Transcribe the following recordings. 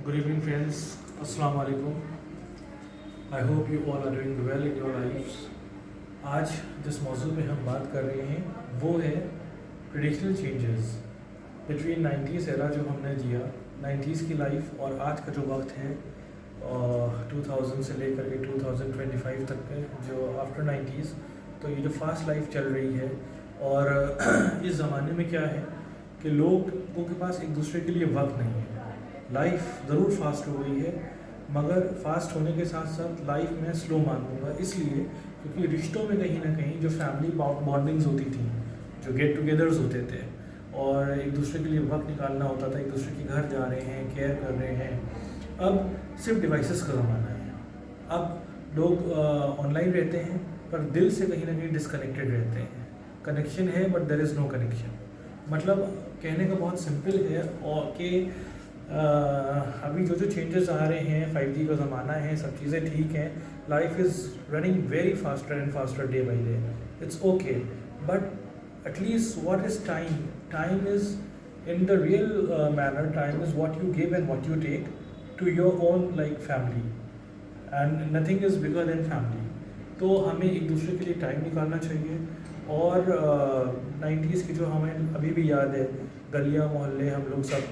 Good evening, friends. Assalamu alaikum. I hope you all are doing well in your lives. आज जिस मौजू में हम बात कर रहे हैं वो है traditional changes between 90s era जो हमने जिया, 90s की लाइफ और आज का जो वक्त है 2000 से लेकर के 2025 तक के जो आफ्टर 90s, तो ये जो फास्ट लाइफ चल रही है और इस ज़माने में क्या है कि लोगों के पास एक दूसरे के लिए वक्त नहीं है। लाइफ ज़रूर फास्ट हो गई है, मगर फास्ट होने के साथ साथ लाइफ में स्लो मानूंगा, इसलिए क्योंकि रिश्तों में कहीं ना कहीं जो फैमिली बॉन्डिंग्स होती थी, जो गेट टुगेदर्स होते थे और एक दूसरे के लिए वक्त निकालना होता था, एक दूसरे के घर जा रहे हैं, केयर कर रहे हैं, अब सिर्फ डिवाइसेस का ज़माना है। अब लोग ऑनलाइन रहते हैं पर दिल से कहीं ना कहीं डिसकनेक्टेड रहते हैं। कनेक्शन है but there is no connection. मतलब कहने का बहुत सिंपल है और कि अभी जो चेंजेस आ रहे हैं, 5G का ज़माना है, सब चीज़ें ठीक हैं, life is running very faster and faster day by day. It's okay, but at least what is time? Time is in the real manner, time is what you give and what you take to your own like family, and nothing is bigger than family. तो हमें एक दूसरे के लिए time निकालना चाहिए। और 90s की जो हमें अभी भी याद है, गलियाँ मोहल्ले हम लोग सब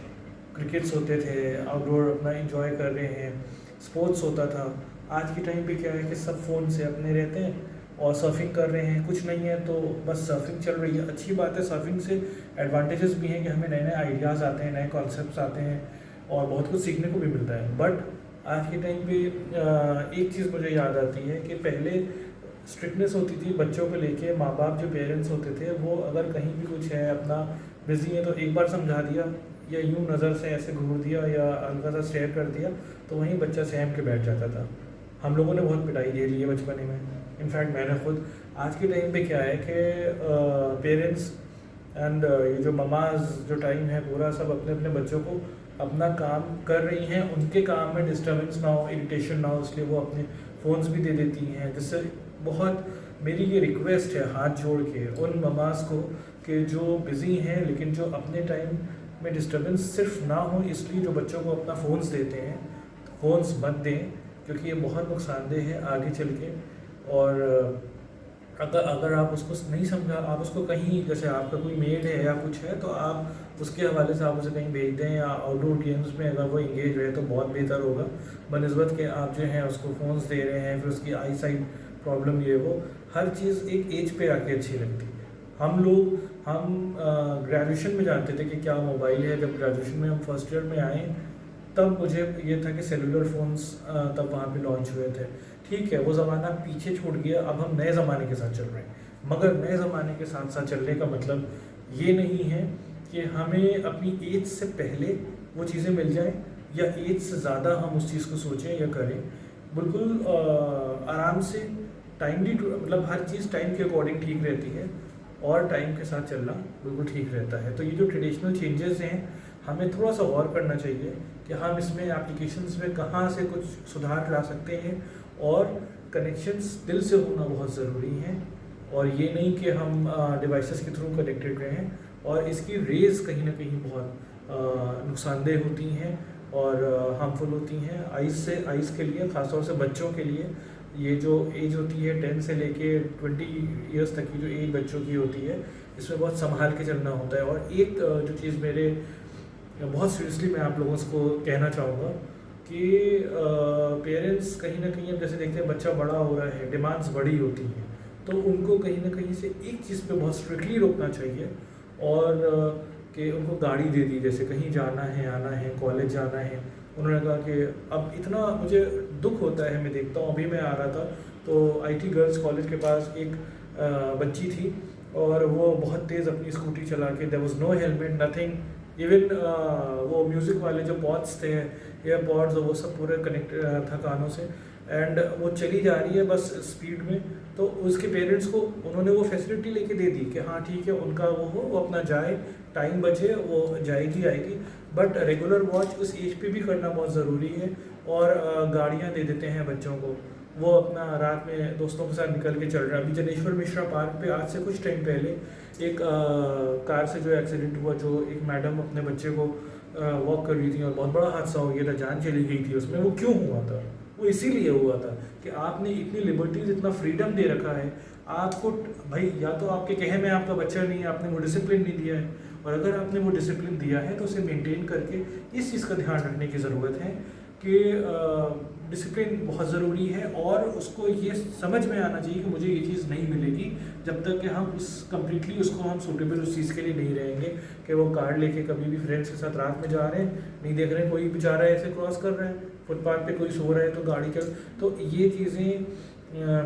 क्रिकेट्स होते थे, आउटडोर अपना एंजॉय कर रहे हैं, स्पोर्ट्स होता था। आज के टाइम पे क्या है कि सब फ़ोन से अपने रहते हैं और सर्फिंग कर रहे हैं, कुछ नहीं है तो बस सर्फिंग चल रही है। अच्छी बात है, सर्फिंग से एडवांटेजेस भी हैं कि हमें नए नए आइडियाज़ आते हैं, नए कॉन्सेप्ट्स आते हैं और बहुत कुछ सीखने को भी मिलता है। बट आज के टाइम पे एक चीज़ मुझे याद आती है कि पहले स्ट्रिक्टनेस होती थी बच्चों को लेके। माँ बाप जो पेरेंट्स होते थे वो अगर कहीं भी कुछ है, अपना बिजी है, तो एक बार समझा दिया या यूं नज़र से ऐसे घूर दिया या हल्का सा स्टेयर कर दिया तो वहीं बच्चा सहम के बैठ जाता था। हम लोगों ने बहुत पिटाई झेली है बचपने में, इनफैक्ट मैंने खुद। आज के टाइम पे क्या है कि पेरेंट्स एंड ये जो ममाज जो टाइम है पूरा सब अपने अपने बच्चों को अपना काम कर रही हैं, उनके काम में डिस्टर्बेंस ना हो, इरिटेशन ना हो, इसलिए वो अपने फ़ोन्स भी दे देती हैं। जिससे बहुत मेरी ये रिक्वेस्ट है हाथ जोड़ के उन ममाज को कि जो बिज़ी हैं लेकिन जो अपने टाइम में डिस्टर्बेंस सिर्फ ना हो, इसलिए जो बच्चों को अपना फ़ोन्स देते हैं, फ़ोन्स मत दें, क्योंकि ये बहुत नुकसानदेह है आगे चल के। और अगर आप उसको नहीं समझा, आप उसको कहीं, जैसे आपका कोई मेड है या कुछ है, तो आप उसके हवाले से आप उसे कहीं भेज दें या आउटडोर गेम्स में अगर वो इंगेज रहे तो बहुत बेहतर होगा, बनस्बत के आप जो हैं उसको फ़ोन्स दे रहे हैं, फिर उसकी आई साइड प्रॉब्लम, ये वो हर चीज़ एक एज पे आके अच्छी लगती है। हम ग्रेजुएशन में जानते थे कि क्या मोबाइल है। जब ग्रेजुएशन में हम फर्स्ट ईयर में आए तब मुझे ये था कि सेलुलर फ़ोन्स तब वहाँ पे लॉन्च हुए थे। ठीक है, वो ज़माना पीछे छूट गया, अब हम नए ज़माने के साथ चल रहे हैं। मगर नए ज़माने के साथ साथ चलने का मतलब ये नहीं है कि हमें अपनी एज से पहले वो चीज़ें मिल जाएँ या एज से ज़्यादा हम उस चीज़ को सोचें या करें। बिल्कुल आराम से टाइमली, मतलब हर चीज़ टाइम के अकॉर्डिंग ठीक रहती है और टाइम के साथ चलना बिल्कुल ठीक रहता है। तो ये जो ट्रेडिशनल चेंजेस हैं, हमें थोड़ा सा गौर करना चाहिए कि हम इसमें एप्लीकेशंस में कहाँ से कुछ सुधार ला सकते हैं। और कनेक्शंस दिल से होना बहुत ज़रूरी है, और ये नहीं कि हम डिवाइसेस के थ्रू कनेक्टेड रहें। और इसकी रेज़ कहीं ना कहीं बहुत नुकसानदेह होती हैं और हार्मफुल होती हैं आइज़ के लिए, ख़ासतौर से बच्चों के लिए। ये जो एज होती है 10 से लेके 20 ईयर्स तक की जो एज बच्चों की होती है, इसमें बहुत संभाल के चलना होता है। और एक जो चीज़ मेरे बहुत सीरियसली मैं आप लोगों को कहना चाहूँगा कि पेरेंट्स कहीं ना कहीं, अब जैसे देखते हैं बच्चा बड़ा हो रहा है, डिमांड्स बड़ी होती हैं, तो उनको कहीं ना कहीं से एक चीज़ पे बहुत स्ट्रिक्टली रोकना चाहिए। और कि उनको गाड़ी दे दी, जैसे कहीं जाना है, आना है, कॉलेज जाना है, उन्होंने कहा कि अब इतना मुझे दुख होता है, मैं देखता हूँ। अभी मैं आ रहा था तो IT गर्ल्स कॉलेज के पास एक बच्ची थी और वो बहुत तेज़ अपनी स्कूटी चला के, there was no helmet, nothing, even वो म्यूज़िक वाले जो पॉड्स थे, एयरपॉड्स, वो सब पूरे कनेक्ट था कानों से, एंड वो चली जा रही है बस स्पीड में। तो उसके पेरेंट्स को उन्होंने वो फैसिलिटी लेके दे दी कि हाँ ठीक है, उनका वो अपना जाए, टाइम बचे, वो जाएगी आएगी। बट रेगुलर वॉच उस एज पे भी करना बहुत ज़रूरी है। और गाड़ियाँ दे देते हैं बच्चों को, वो अपना रात में दोस्तों के साथ निकल के चल रहा है। अभी जनेश्वर मिश्रा पार्क पे आज से कुछ टाइम पहले एक कार से जो एक्सीडेंट हुआ, जो एक मैडम अपने बच्चे को वॉक कर रही थी और बहुत बड़ा हादसा हो गया था, जान चली गई थी उसमें, वो क्यों हुआ था? वो इसीलिए हुआ था कि आपने इतनी लिबर्टीज, इतना फ्रीडम दे रखा है आपको। भाई या तो आपके कहे में आपका बच्चा नहीं है, आपने वो डिसिप्लिन नहीं दिया है, और अगर आपने वो डिसिप्लिन दिया है तो उसे मेंटेन करके इस चीज़ का ध्यान रखने की ज़रूरत है कि डिसिप्लिन बहुत ज़रूरी है, और उसको ये समझ में आना चाहिए कि मुझे ये चीज़ नहीं मिलेगी जब तक कि हम इस कम्प्लीटली उसको हम सूटेबल उस चीज़ के लिए नहीं रहेंगे कि वो कार लेके कभी भी फ्रेंड्स के साथ रात में जा रहे हैं, नहीं देख रहे हैं कोई बेचारा ऐसे क्रॉस कर रहा है, फुटपाथ पे कोई सो रहा है तो गाड़ी कर, तो ये चीज़ें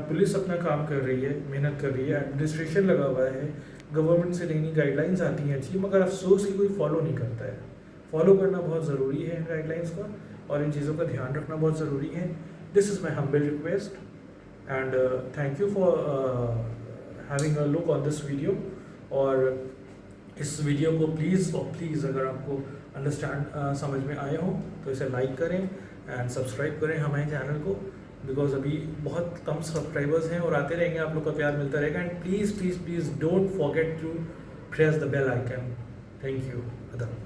पुलिस अपना काम कर रही है, मेहनत कर रही है, एडमिनिस्ट्रेशन लगा हुआ है, गवर्नमेंट से नई नई गाइडलाइंस आती हैं अच्छी, मगर अफसोस कि कोई फॉलो नहीं करता है। फॉलो करना बहुत ज़रूरी है इन गाइडलाइंस का, और इन चीज़ों का ध्यान रखना बहुत ज़रूरी है। This is my humble request, and thank you for having a look on this video. और इस वीडियो को प्लीज़ और प्लीज़ अगर आपको अंडरस्टैंड समझ में आए हो तो इसे लाइक करें एंड सब्सक्राइब करें हमारे चैनल को, बिकॉज अभी बहुत कम सब्सक्राइबर्स हैं और आते रहेंगे, आप लोग का प्यार मिलता रहेगा। And please please please don't forget to press the bell icon. Thank you.